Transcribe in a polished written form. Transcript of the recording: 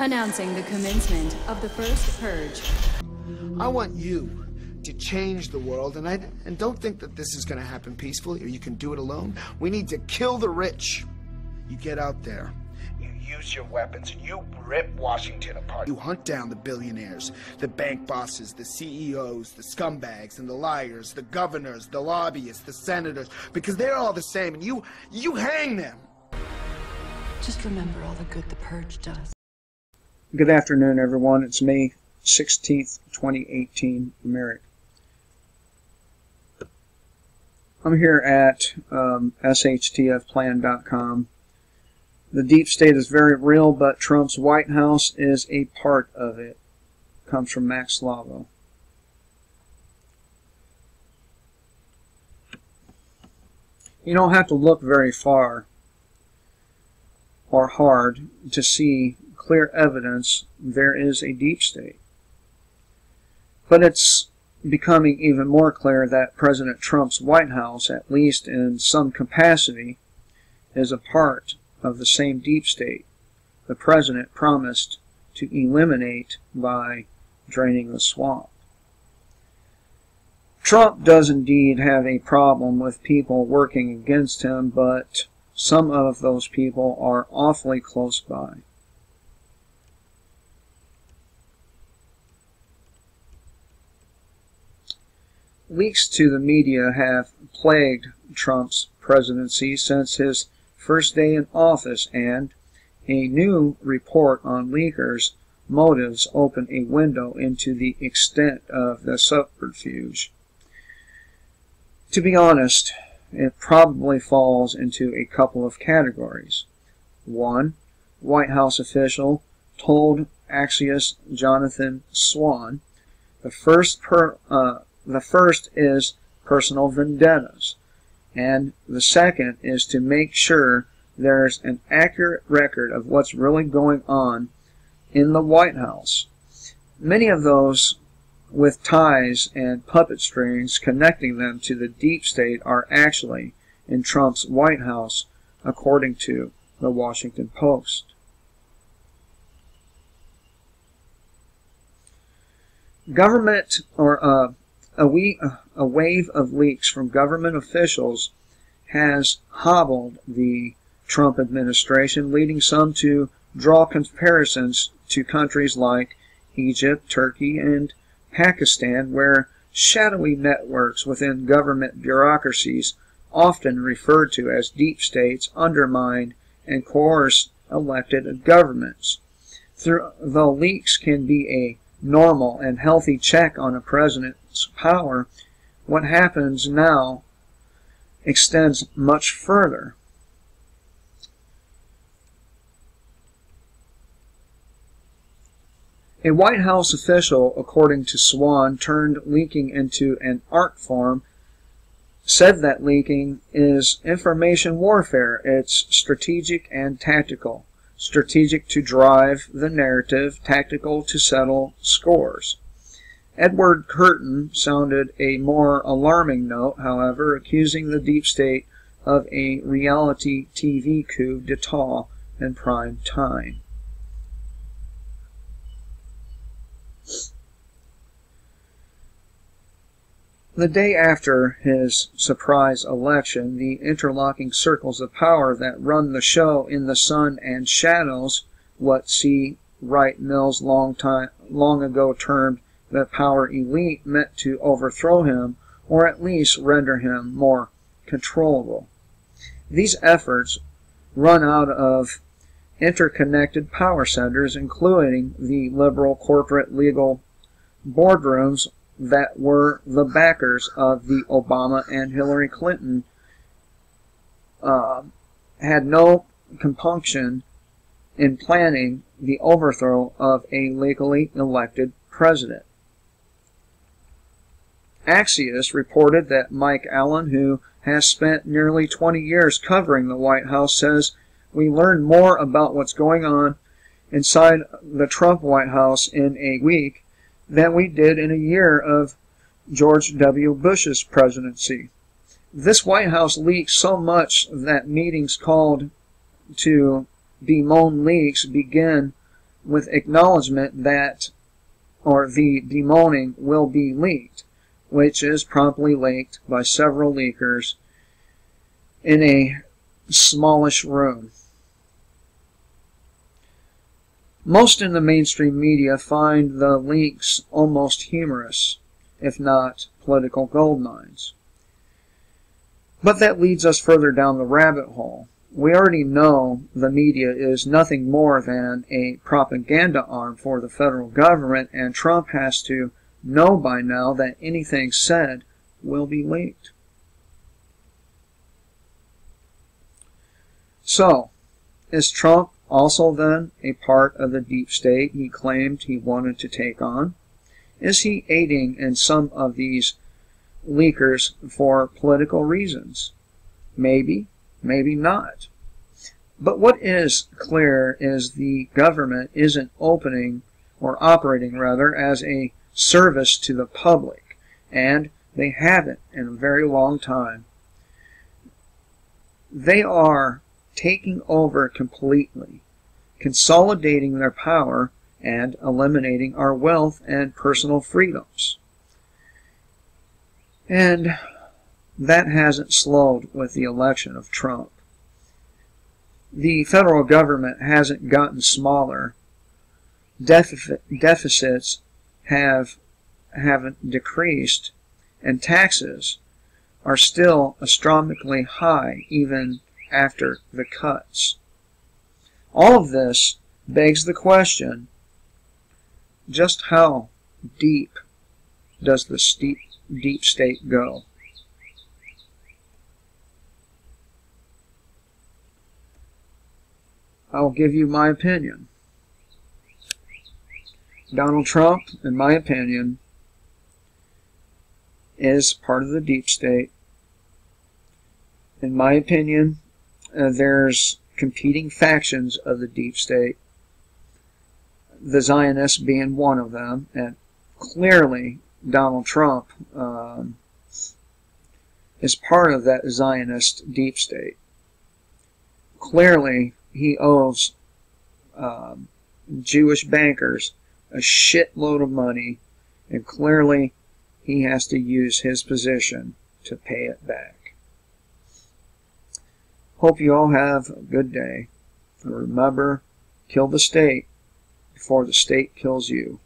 Announcing the commencement of the first purge. I want you to change the world, and don't think that this is going to happen peacefully or you can do it alone. We need to kill the rich. You get out there, you use your weapons, and you rip Washington apart. You hunt down the billionaires, the bank bosses, the CEOs, the scumbags and the liars, the governors, the lobbyists, the senators, because they're all the same, and you hang them. Just remember all the good the purge does. Good afternoon, everyone. It's May 16th, 2018, Merrick. I'm here at shtfplan.com. The deep state is very real, but Trump's White House is a part of it. Comes from Max Slavo. You don't have to look very far or hard to see clear evidence there is a deep state. But it's becoming even more clear that President Trump's White House, at least in some capacity, is a part of the same deep state the president promised to eliminate by draining the swamp. Trump does indeed have a problem with people working against him, but some of those people are awfully close by. Leaks to the media have plagued Trump's presidency since his first day in office, and a new report on leakers' motives opened a window into the extent of the subterfuge. To be honest, it probably falls into a couple of categories. One, White House official told Axios Jonathan Swan, the first is personal vendettas, and the second is to make sure there's an accurate record of what's really going on in the White House. Many of those with ties and puppet strings connecting them to the deep state are actually in Trump's White House, according to the Washington Post. Government, or a wave of leaks from government officials has hobbled the Trump administration, leading some to draw comparisons to countries like Egypt, Turkey, and Pakistan, where shadowy networks within government bureaucracies, often referred to as deep states, undermine and coerce elected governments. Though leaks can be a normal and healthy check on a president's power, what happens now extends much further. A White House official, according to Swan, turned leaking into an art form, said that leaking is information warfare. It's strategic and tactical. Strategic to drive the narrative, tactical to settle scores. Edward Curtin sounded a more alarming note, however, accusing the deep state of a reality TV coup d'etat in prime time. The day after his surprise election, the interlocking circles of power that run the show in the sun and shadows, what C. Wright Mills long ago termed the power elite, meant to overthrow him, or at least render him more controllable. These efforts run out of interconnected power centers, including the liberal corporate legal boardrooms that were the backers of the Obama and Hillary Clinton, had no compunction in planning the overthrow of a legally elected president. Axios reported that Mike Allen, who has spent nearly 20 years covering the White House, says we learned more about what's going on inside the Trump White House in a week than we did in a year of George W. Bush's presidency. This White House leaked so much that meetings called to bemoan leaks begin with acknowledgement that, or the bemoaning will be leaked, which is promptly leaked by several leakers in a smallish room. Most in the mainstream media find the leaks almost humorous, if not political gold mines. But that leads us further down the rabbit hole. We already know the media is nothing more than a propaganda arm for the federal government, and Trump has to know by now that anything said will be leaked. So, is Trump also then a part of the deep state he claimed he wanted to take on? Is he aiding in some of these leakers for political reasons? Maybe, maybe not. But what is clear is the government isn't operating rather, as a service to the public, and they haven't in a very long time. They are taking over completely, consolidating their power and eliminating our wealth and personal freedoms. And that hasn't slowed with the election of Trump. The federal government hasn't gotten smaller. Deficits haven't decreased, and taxes are still astronomically high even after the cuts. All of this begs the question, just how deep does the deep state go? I'll give you my opinion. Donald Trump, in my opinion, is part of the deep state. In my opinion, there's competing factions of the deep state, the Zionists being one of them, and clearly Donald Trump is part of that Zionist deep state. Clearly, he owes Jewish bankers a shitload of money, and clearly he has to use his position to pay it back. Hope you all have a good day. And remember, kill the state before the state kills you.